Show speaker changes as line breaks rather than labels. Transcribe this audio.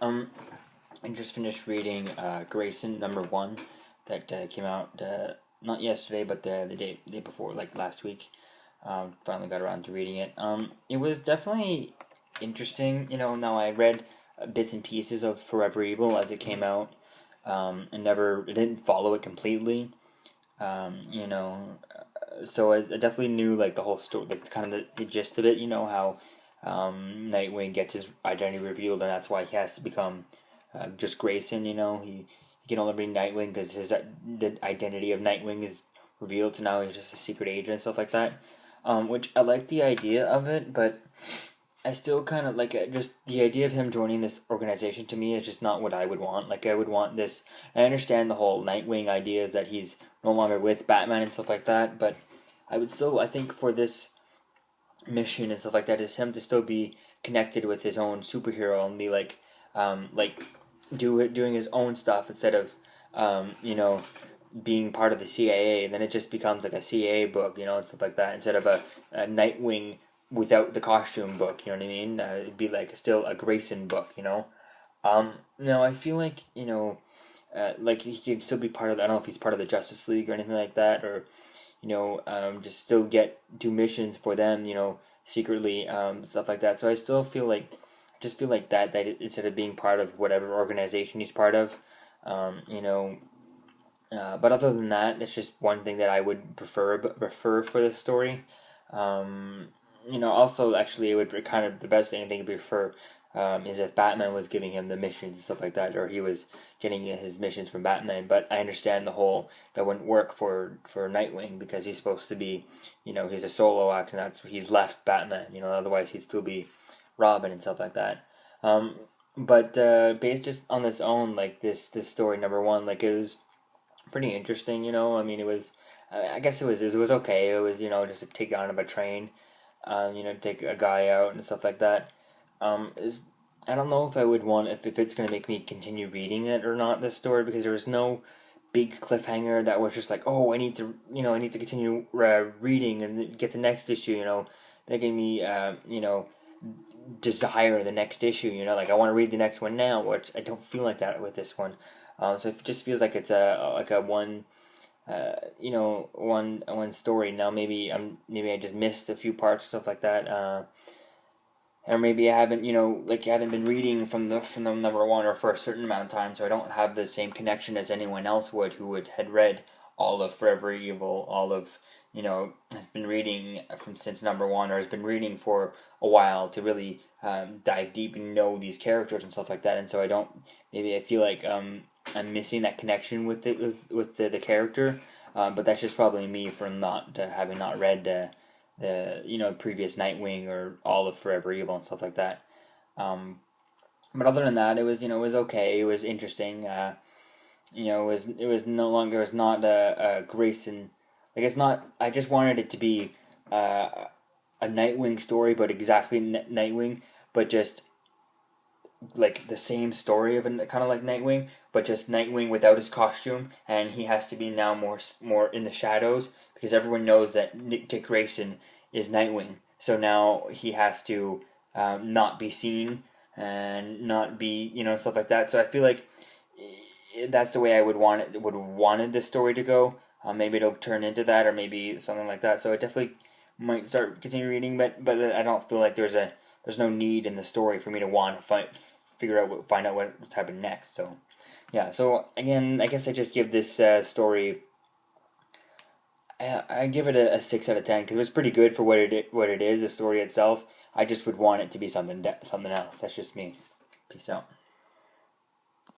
I just finished reading Grayson #1 that came out not yesterday, but the day before, like last week. Finally got around to reading it. It was definitely interesting. Now I read bits and pieces of Forever Evil as it came out, and it didn't follow it completely. So I definitely knew like the whole story, like kind of the gist of it. You know how Nightwing gets his identity revealed, and that's why he has to become just Grayson. He can only be Nightwing because the identity of Nightwing is revealed. So now he's just a secret agent and stuff like that. Which I like the idea of it, but I still kind of like it. Just the idea of him joining this organization to me is just not what I would want. Like I would want this. I understand the whole Nightwing idea is that he's no longer with Batman and stuff like that, but I think for this mission and stuff like that is him to still be connected with his own superhero and be like doing his own stuff instead of being part of the CIA, and then it just becomes like a CIA book, and stuff like that, instead of a Nightwing without the costume book, you know what I mean? It'd be like still a Grayson book. No, I feel like he can still be part of, I don't know if he's part of the Justice League or anything like that, or, just still do missions for them, secretly, stuff like that. So I just feel like that instead of being part of whatever organization he's part of, but other than that, it's just one thing that I would prefer for the story. Also, actually, it would be kind of the best thing I think would prefer is if Batman was giving him the missions and stuff like that, or he was getting his missions from Batman. But I understand that wouldn't work for Nightwing because he's supposed to be, he's a solo act, and he's left Batman. Otherwise he'd still be Robin and stuff like that. But based just on its own, like this story #1, like it was pretty interesting. I mean, it was. I guess it was okay. It was just to take on a train, take a guy out and stuff like that. Is I don't know if I would want if it's gonna make me continue reading it or not, this story, because there was no big cliffhanger that was just like, oh, I need to continue reading and get the next issue. Making me desire the next issue. Like I want to read the next one now, which I don't feel like that with this one. So it just feels like it's a one. One story. Now maybe I just missed a few parts, stuff like that, or maybe I haven't been reading from the #1 or for a certain amount of time, so I don't have the same connection as anyone else would who had read all of Forever Evil, all of has been reading since #1, or has been reading for a while to really dive deep and know these characters and stuff like that, and so I feel like I'm missing that connection with the character, but that's just probably me from not having not read the previous Nightwing or all of Forever Evil and stuff like that. But other than that, it was okay. It was interesting. It was no longer, it's not a Grayson, like it's not. I just wanted it to be a Nightwing story, but exactly Nightwing, but just like the same story of kind of like Nightwing, but just Nightwing without his costume, and he has to be now more in the shadows because everyone knows that Dick Grayson is Nightwing. So now he has to not be seen and not be stuff like that. So I feel like that's the way I wanted this story to go. Maybe it'll turn into that, or maybe something like that. So I definitely might continue reading, but I don't feel like there's no need in the story for me to want to find out what's happened next. So yeah. So again, I guess I just give this story. I give it a 6 out of 10 because it was pretty good for what it is. The story itself. I just would want it to be something else. That's just me. Peace out.